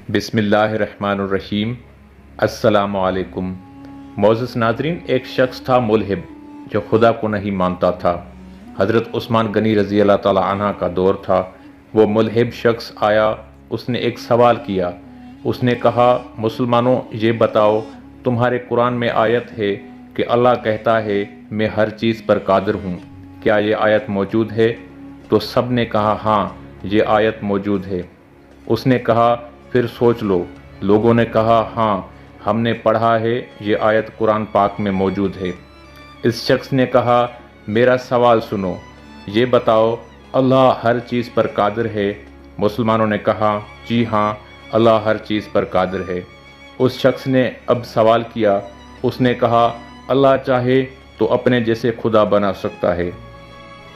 बिस्मिल्लाहिर्रहमानिर्रहीम। अस्सलाम वालेकुम। मोअज़्ज़ज़ नाज़रीन, एक शख्स था मुल्हिब जो खुदा को नहीं मानता था। हज़रत उस्मान गनी रज़ी अल्लाह ताला अन्हा का दौर था। वो मुल्हिब शख्स आया, उसने एक सवाल किया। उसने कहा, मुसलमानों ये बताओ, तुम्हारे कुरान में आयत है कि अल्लाह कहता है मैं हर चीज़ पर कादिर हूँ, क्या ये आयत मौजूद है? तो सब ने कहा हाँ, ये आयत मौजूद है। उसने कहा फिर सोच लो। लोगों ने कहा हाँ, हमने पढ़ा है, ये आयत कुरान पाक में मौजूद है। इस शख्स ने कहा मेरा सवाल सुनो, ये बताओ अल्लाह हर चीज़ पर कादिर है? मुसलमानों ने कहा जी हाँ, अल्लाह हर चीज़ पर कादिर है। उस शख्स ने अब सवाल किया। उसने कहा अल्लाह चाहे तो अपने जैसे खुदा बना सकता है।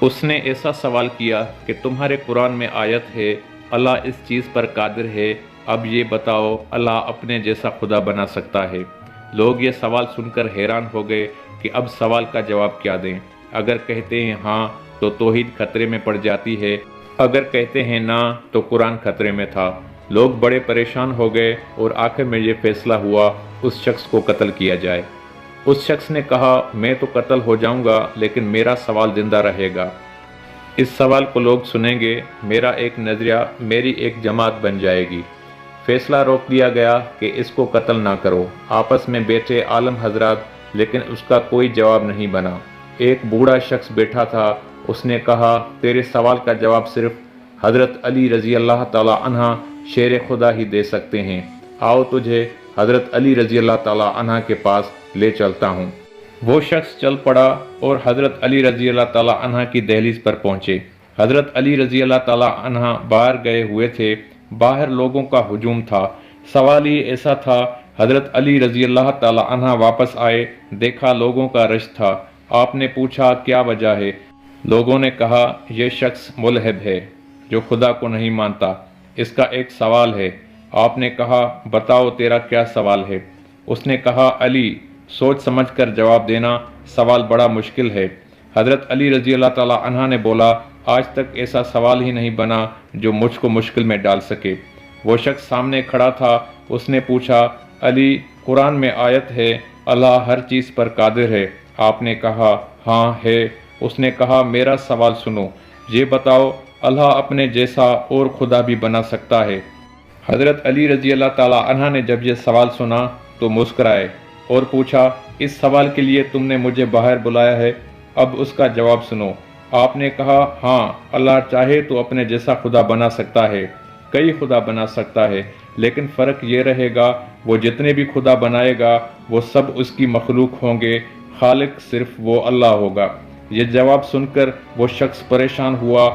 उसने ऐसा सवाल किया कि तुम्हारे कुरान में आयत है अल्लाह इस चीज़ पर कादिर है, अब ये बताओ अल्लाह अपने जैसा खुदा बना सकता है? लोग ये सवाल सुनकर हैरान हो गए कि अब सवाल का जवाब क्या दें। अगर कहते हैं हाँ तो तौहीद खतरे में पड़ जाती है, अगर कहते हैं ना तो कुरान खतरे में था। लोग बड़े परेशान हो गए और आखिर में ये फैसला हुआ उस शख्स को कत्ल किया जाए। उस शख्स ने कहा मैं तो कत्ल हो जाऊंगा लेकिन मेरा सवाल जिंदा रहेगा। इस सवाल को लोग सुनेंगे, मेरा एक नज़रिया, मेरी एक जमात बन जाएगी। फैसला रोक दिया गया कि इसको कत्ल ना करो। आपस में बैठे आलम हजरात, लेकिन उसका कोई जवाब नहीं बना। एक बूढ़ा शख्स बैठा था, उसने कहा तेरे सवाल का जवाब सिर्फ हज़रत अली रज़ी अल्लाह ताला अन्हा शेर खुदा ही दे सकते हैं। आओ तुझे हज़रत अली रज़ी अल्लाह ताला अन्हा के पास ले चलता हूँ। वो शख्स चल पड़ा और हज़रत अली रज़ी अल्लाह ताला अन्हा की दहलीज पर पहुँचे। हज़रत अली रज़ी अल्लाह ताला अन्हा बाहर गए हुए थे। बाहर लोगों का हुजूम था। सवाल ये ऐसा था, हज़रत अली रज़ी अल्लाह ताला अन्हा वापस आए, देखा लोगों का रश था। आपने पूछा क्या वजह है? लोगों ने कहा यह शख्स मुल्हिब है जो खुदा को नहीं मानता, इसका एक सवाल है। आपने कहा बताओ तेरा क्या सवाल है? उसने कहा अली, सोच समझ कर जवाब देना, सवाल बड़ा मुश्किल है। हज़रत अली रज़ी अल्लाह ताला अन्हा ने बोला आज तक ऐसा सवाल ही नहीं बना जो मुझको मुश्किल में डाल सके। वो शख्स सामने खड़ा था। उसने पूछा अली, कुरान में आयत है अल्लाह हर चीज़ पर कादिर है? आपने कहा हाँ है। उसने कहा मेरा सवाल सुनो, ये बताओ अल्लाह अपने जैसा और खुदा भी बना सकता है? हज़रत अली रज़ी अल्लाह ताला अन्हा ने जब ये सवाल सुना तो मुस्कुराए और पूछा इस सवाल के लिए तुमने मुझे बाहर बुलाया है, अब उसका जवाब सुनो। आपने कहा हाँ, अल्लाह चाहे तो अपने जैसा खुदा बना सकता है, कई खुदा बना सकता है, लेकिन फ़र्क ये रहेगा वो जितने भी खुदा बनाएगा वो सब उसकी मखलूक होंगे, खालिक सिर्फ वो अल्लाह होगा। ये जवाब सुनकर वो शख्स परेशान हुआ।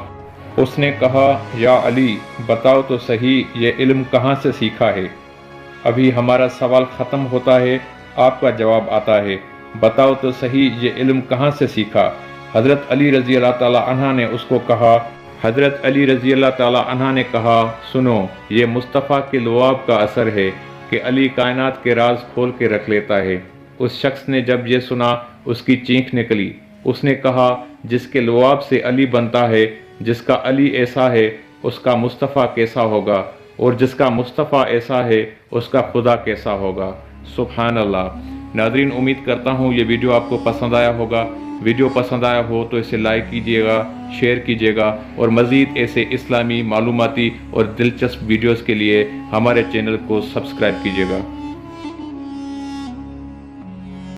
उसने कहा या अली, बताओ तो सही ये इल्म कहाँ से सीखा है? अभी हमारा सवाल ख़त्म होता है, आपका जवाब आता है। बताओ तो सही ये इल्म कहाँ से सीखा? हज़रत अली रज़ी अल्लाह ताला अन्हा ने उसको कहा। हज़रत अली रज़ी अल्लाह ताला अन्हा ने कहा सुनो, ये मुस्तफ़ा के लुआब का असर है कि अली कायनात के राज खोल के रख लेता है। उस शख्स ने जब ये सुना उसकी चीख निकली। उसने कहा जिसके लुआब से अली बनता है, जिसका अली ऐसा है उसका मुस्तफ़ा कैसा होगा, और जिसका मुस्तफ़ा ऐसा है उसका खुदा कैसा होगा। सुभान अल्लाह। नाज़रीन, उम्मीद करता हूँ ये वीडियो आपको पसंद आया होगा। वीडियो पसंद आया हो तो इसे लाइक कीजिएगा, शेयर कीजिएगा, और मज़ीद ऐसे इस्लामी मालूमाती और दिलचस्प वीडियोज़ के लिए हमारे चैनल को सब्सक्राइब कीजिएगा।